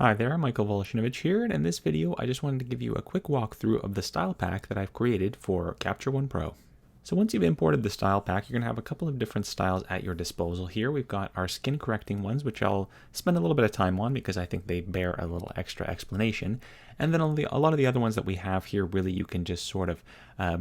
Hi there, Michael Woloszynowicz here, and in this video I just wanted to give you a quick walkthrough of the style pack that I've created for Capture One Pro. So once you've imported the style pack, you're going to have a couple of different styles at your disposal here. We've got our skin correcting ones, which I'll spend a little bit of time on because I think they bear a little extra explanation. And then a lot of the other ones that we have here, really you can just sort of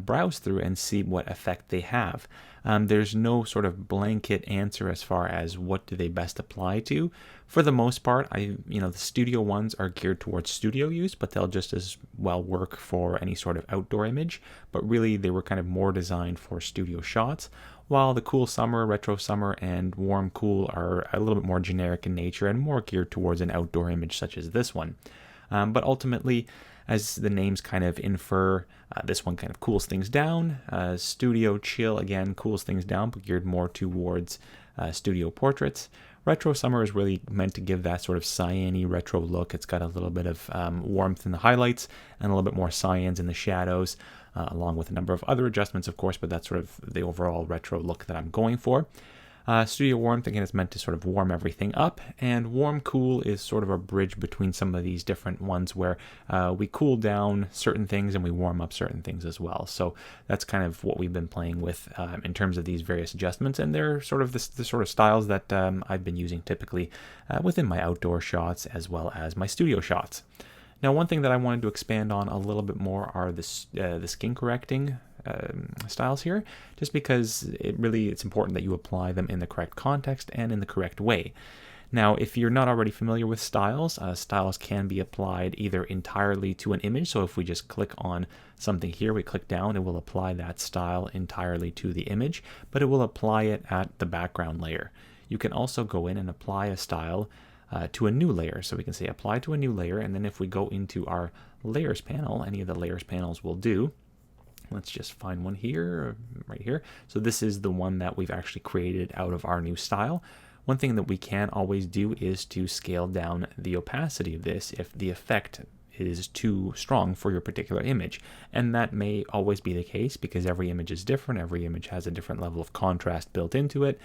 browse through and see what effect they have. There's no sort of blanket answer as far as what do they best apply to. For the most part, the studio ones are geared towards studio use, but they'll just as well work for any sort of outdoor image. But really, they were kind of more designed for studio shots, while the cool summer, retro summer, and warm cool are a little bit more generic in nature and more geared towards an outdoor image such as this one. But ultimately, as the names kind of infer, this one kind of cools things down. Studio chill, again, cools things down, but geared more towards studio portraits. Retro summer is really meant to give that sort of cyan-y retro look. It's got a little bit of warmth in the highlights and a little bit more cyans in the shadows, along with a number of other adjustments, of course, but that's sort of the overall retro look that I'm going for. Studio warmth, again, is meant to sort of warm everything up, and warm cool is sort of a bridge between some of these different ones where we cool down certain things and we warm up certain things as well. So that's kind of what we've been playing with in terms of these various adjustments, and they're sort of the sort of styles that I've been using typically within my outdoor shots as well as my studio shots. Now, one thing that I wanted to expand on a little bit more are the skin correcting styles here, just because it's important that you apply them in the correct context and in the correct way. Now, if you're not already familiar with styles, styles can be applied either entirely to an image. So if we just click on something here, we click down, it will apply that style entirely to the image, but it will apply it at the background layer. You can also go in and apply a style to a new layer. So we can say apply to a new layer, and then if we go into our layers panel, any of the layers panels will do. Let's just find one here, right here. So this is the one that we've actually created out of our new style. One thing that we can always do is to scale down the opacity of this if the effect is too strong for your particular image. And that may always be the case because every image is different. Every image has a different level of contrast built into it,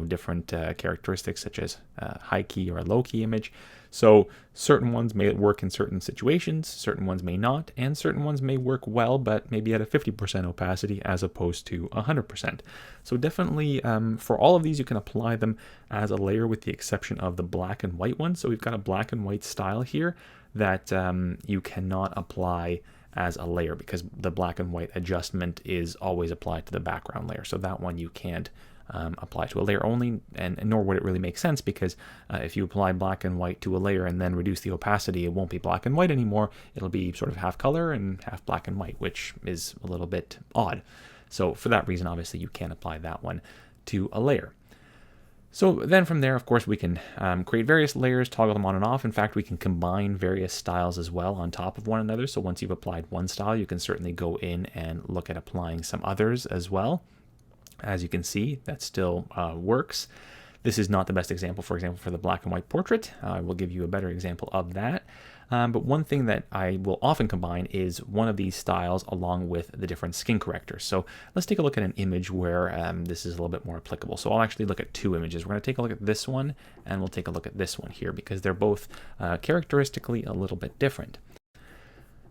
different characteristics such as high key or a low key image. So certain ones may work in certain situations, certain ones may not, and certain ones may work well, but maybe at a 50% opacity as opposed to 100%. So definitely for all of these, you can apply them as a layer with the exception of the black and white one. So we've got a black and white style here that you cannot apply as a layer because the black and white adjustment is always applied to the background layer. So that one you can't apply to a layer only, and nor would it really make sense because if you apply black and white to a layer and then reduce the opacity, it won't be black and white anymore. It'll be sort of half color and half black and white, which is a little bit odd. So for that reason, obviously you can't apply that one to a layer. So then from there, of course, we can create various layers, toggle them on and off. In fact, we can combine various styles as well on top of one another. So once you've applied one style, you can certainly go in and look at applying some others as well. As you can see, that still works. This is not the best example, for example, for the black and white portrait. I will give you a better example of that. But one thing that I will often combine is one of these styles along with the different skin correctors. So let's take a look at an image where this is a little bit more applicable. So I'll actually look at two images. We're going to take a look at this one, and we'll take a look at this one here because they're both characteristically a little bit different.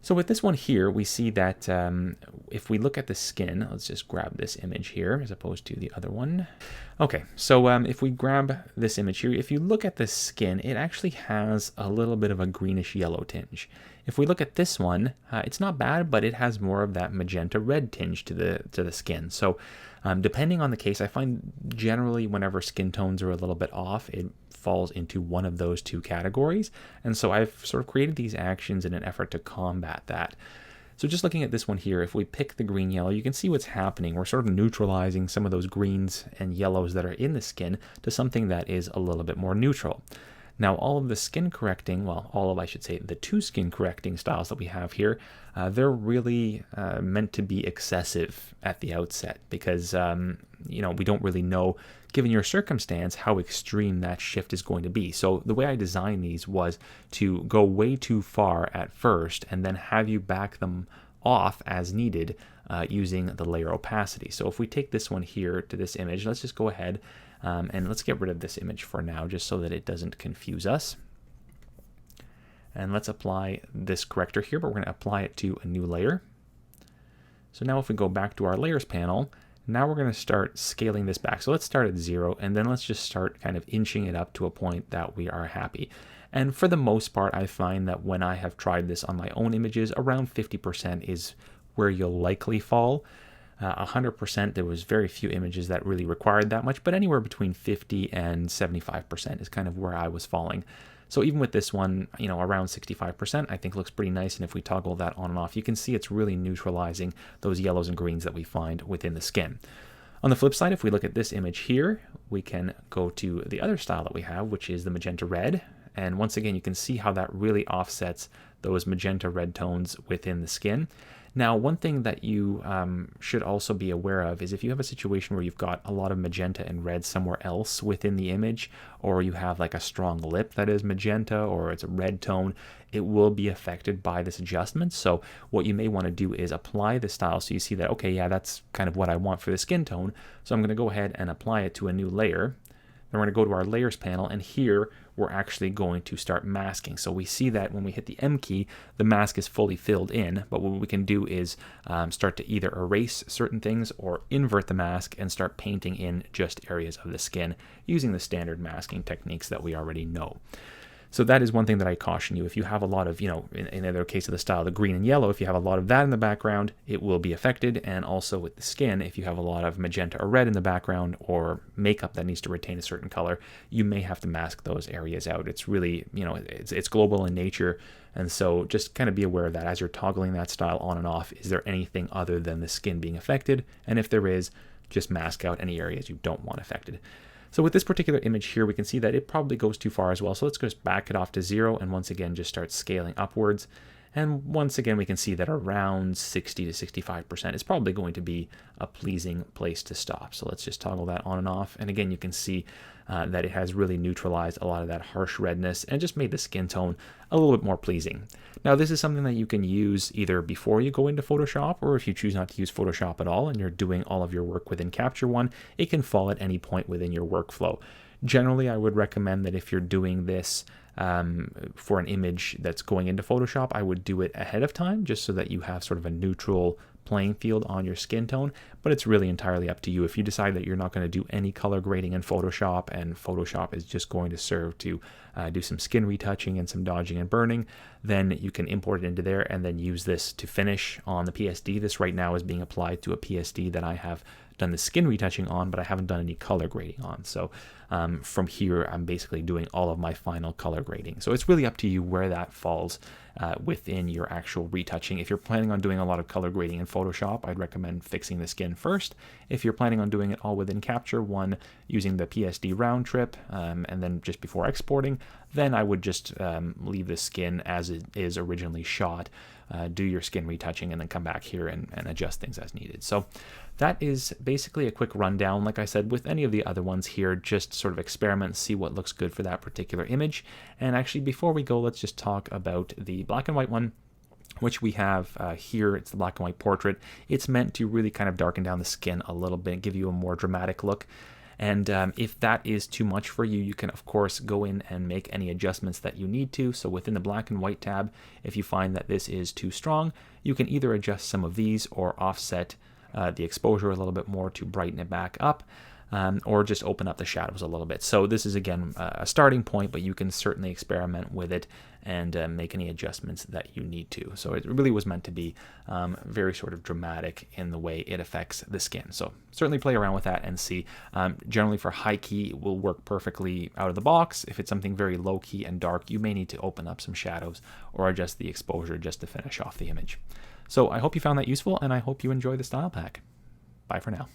So with this one here, we see that if we look at the skin, let's just grab this image here as opposed to the other one. Okay, so if we grab this image here, if you look at the skin, it actually has a little bit of a greenish yellow tinge. If we look at this one, it's not bad, but it has more of that magenta red tinge to the skin. So depending on the case, I find generally whenever skin tones are a little bit off, it falls into one of those two categories. And so I've sort of created these actions in an effort to combat that. So just looking at this one here, if we pick the green yellow, you can see what's happening. We're sort of neutralizing some of those greens and yellows that are in the skin to something that is a little bit more neutral. Now, all of the skin correcting, well, I should say, the two skin correcting styles that we have here, they're really meant to be excessive at the outset because, we don't really know, given your circumstance, how extreme that shift is going to be. So the way I designed these was to go way too far at first and then have you back them off as needed using the layer opacity. So if we take this one here to this image, let's just go ahead and let's get rid of this image for now just so that it doesn't confuse us. And let's apply this corrector here, but we're going to apply it to a new layer. So now if we go back to our layers panel, now we're going to start scaling this back. So let's start at 0, and then let's just start kind of inching it up to a point that we are happy. And for the most part, I find that when I have tried this on my own images, around 50% is where you'll likely fall. 100%, there was very few images that really required that much, but anywhere between 50 and 75% is kind of where I was falling. So even with this one, you know, around 65%, I think looks pretty nice. And if we toggle that on and off, you can see it's really neutralizing those yellows and greens that we find within the skin. On the flip side, if we look at this image here, we can go to the other style that we have, which is the Magenta Red. And once again, you can see how that really offsets those magenta red tones within the skin. Now, one thing that you should also be aware of is if you have a situation where you've got a lot of magenta and red somewhere else within the image, or you have like a strong lip that is magenta or it's a red tone, it will be affected by this adjustment. So what you may want to do is apply the style so you see that, okay, yeah, that's kind of what I want for the skin tone. So I'm going to go ahead and apply it to a new layer. Then we're going to go to our layers panel, and here we're actually going to start masking. So we see that when we hit the M key, the mask is fully filled in, but what we can do is start to either erase certain things or invert the mask and start painting in just areas of the skin using the standard masking techniques that we already know. So that is one thing that I caution you. If you have a lot of, you know, in either case of the style, the green and yellow, if you have a lot of that in the background, it will be affected. And also with the skin, if you have a lot of magenta or red in the background or makeup that needs to retain a certain color, you may have to mask those areas out. It's really, you know, it's global in nature. And so just kind of be aware of that as you're toggling that style on and off. Is there anything other than the skin being affected? And if there is, just mask out any areas you don't want affected. So with this particular image here, we can see that it probably goes too far as well. So let's just back it off to 0 and once again just start scaling upwards. And once again, we can see that around 60 to 65% is probably going to be a pleasing place to stop. So let's just toggle that on and off. And again, you can see that it has really neutralized a lot of that harsh redness and just made the skin tone a little bit more pleasing. Now, this is something that you can use either before you go into Photoshop, or if you choose not to use Photoshop at all and you're doing all of your work within Capture One, it can fall at any point within your workflow. Generally, I would recommend that if you're doing this for an image that's going into Photoshop, I would do it ahead of time just so that you have sort of a neutral playing field on your skin tone, but it's really entirely up to you. If you decide that you're not going to do any color grading in Photoshop and Photoshop is just going to serve to do some skin retouching and some dodging and burning, then you can import it into there and then use this to finish on the PSD. This right now is being applied to a PSD that I have done the skin retouching on, but I haven't done any color grading on. So from here, I'm basically doing all of my final color grading. So it's really up to you where that falls within your actual retouching. If you're planning on doing a lot of color grading in Photoshop, I'd recommend fixing the skin first. If you're planning on doing it all within Capture One using the PSD round trip and then just before exporting, then I would just leave the skin as it is originally shot, do your skin retouching, and then come back here and adjust things as needed. So that is basically a quick rundown. Like I said, with any of the other ones here, just sort of experiment, see what looks good for that particular image. And actually, before we go, let's just talk about the black and white one, which we have here. It's the black and white portrait. It's meant to really kind of darken down the skin a little bit, give you a more dramatic look. And if that is too much for you, you can, of course, go in and make any adjustments that you need to. So within the black and white tab, if you find that this is too strong, you can either adjust some of these or offset the exposure a little bit more to brighten it back up, or just open up the shadows a little bit. So this is, again, a starting point, but you can certainly experiment with it and make any adjustments that you need to. So it really was meant to be very sort of dramatic in the way it affects the skin. So certainly play around with that and see. Generally for high key, it will work perfectly out of the box. If it's something very low key and dark, you may need to open up some shadows or adjust the exposure just to finish off the image. So I hope you found that useful, and I hope you enjoy the style pack. Bye for now.